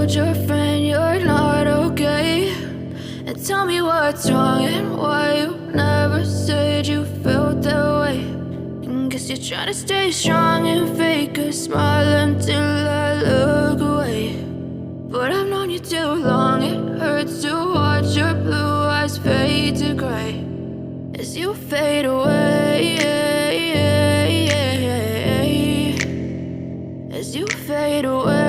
told your friend you're not okay? And tell me what's wrong and why you never said you felt that way. And guess you're trying to stay strong and fake a smile until I look away. But I've known you too long, it hurts to watch your blue eyes fade to gray as you fade away, as you fade away.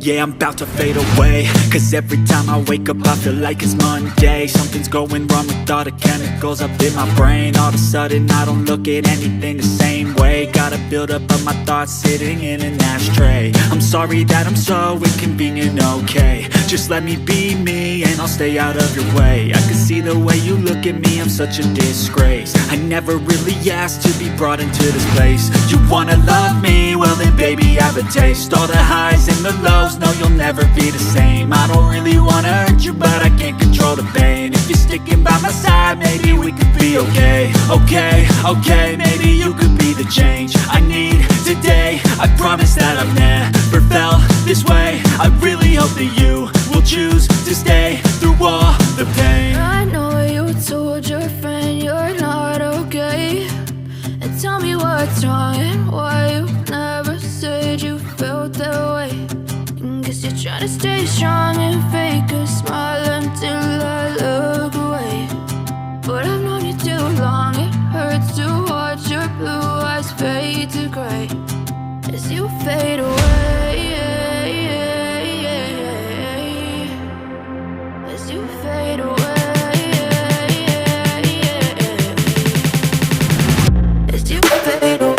Yeah, I'm about to fade away, cause every time I wake up I feel like it's Monday. Something's going wrong with all the chemicals up in my brain. All of a sudden I don't look at anything the same way. Got a buildup of my thoughts sitting in an ashtray. I'm sorry that I'm so inconvenient, okay? Just let me be me and I'll stay out of your way. I can see the way you look at me, I'm such a disgrace. I never really asked to be brought into this place. You wanna love me? Well then baby have a taste. All the highs and the lows, no you'll never be the same. I don't really wanna hurt you but I can't control the pain. If you're sticking by my side maybe we could be okay. Okay, maybe you could be the change I need today. I promise that I've never felt this way. I really hope that you will choose to stay through all the pain. I know you told your friend you're not okay. And tell me what's wrong and why you never said you felt that way. And guess you're trying to stay strong and fake a smile until I look away. But I've known you too long, it hurts to watch your blue eyes fade to gray as you fade away, as you fade away, as you fade away.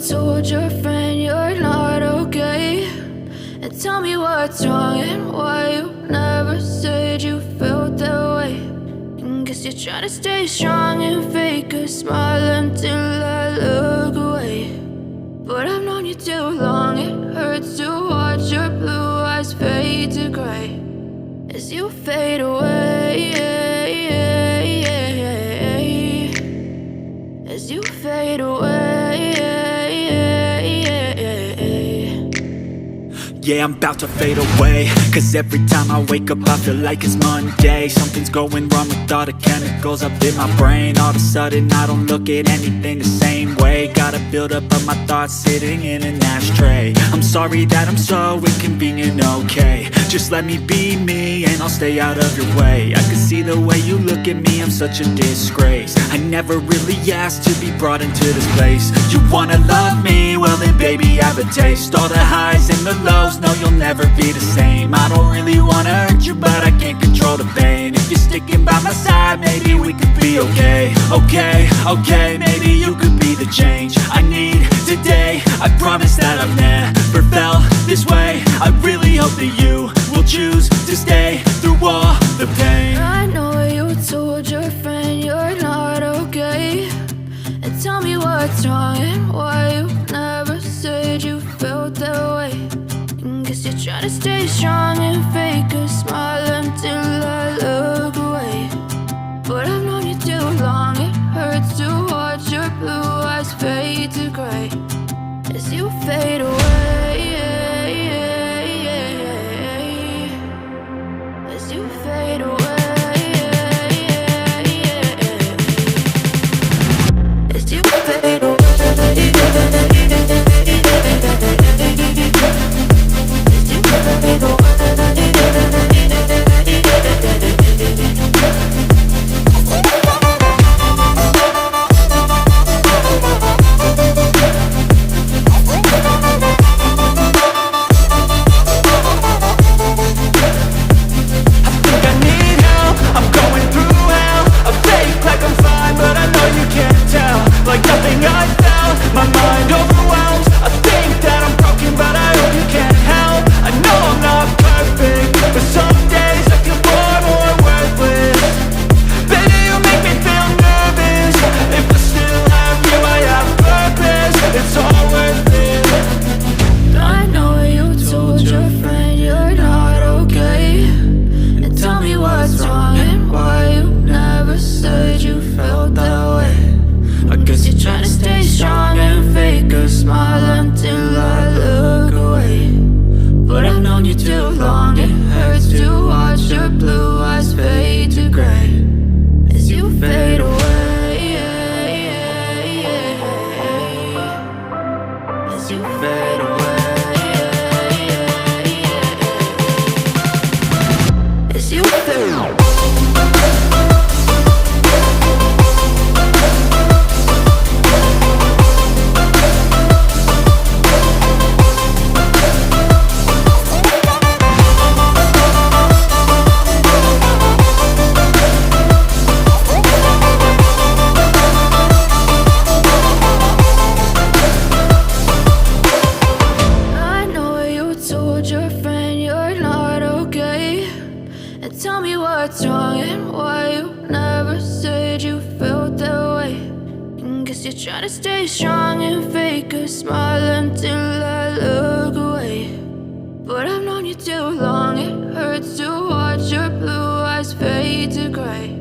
Told your friend you're not okay. And tell me what's wrong and why you never said you felt that way. And guess you're trying to stay strong and fake a smile until I look away. But I've known you too long, it hurts to watch your blue eyes fade to gray as you fade away, as you fade away. Yeah, I'm about to fade away, cause every time I wake up I feel like it's Monday. Something's going wrong with all the chemicals up in my brain. All of a sudden I don't look at anything the same way. Got a buildup of my thoughts sitting in an ashtray. I'm sorry that I'm so inconvenient, okay. Just let me be me and I'll stay out of your way. I can see the way you look at me, I'm such a disgrace. I never really asked to be brought into this place. You wanna love me? Well then baby, have a taste. All the highs and the lows, no, you'll never be the same. I don't really wanna hurt you, but I can't control the pain. If you're sticking by my side, maybe we could be okay. Okay, maybe you could be the change I need today. I promise that I've never felt this way. I really hope that you will choose to stay through all the pain. I know you told your friend you're not okay, and tell me what's wrong and why you never said you felt that way. Guess you're trying to stay strong and fake a smile until I look away. But I've known you too long, it hurts to watch your blue eyes fade to gray as you fade away. As you fade away. As you fade away. Tell me what's wrong and why you never said you felt that way. Guess you're trying to stay strong and fake a smile until I look away. But I've known you too long, it hurts to watch your blue eyes fade to gray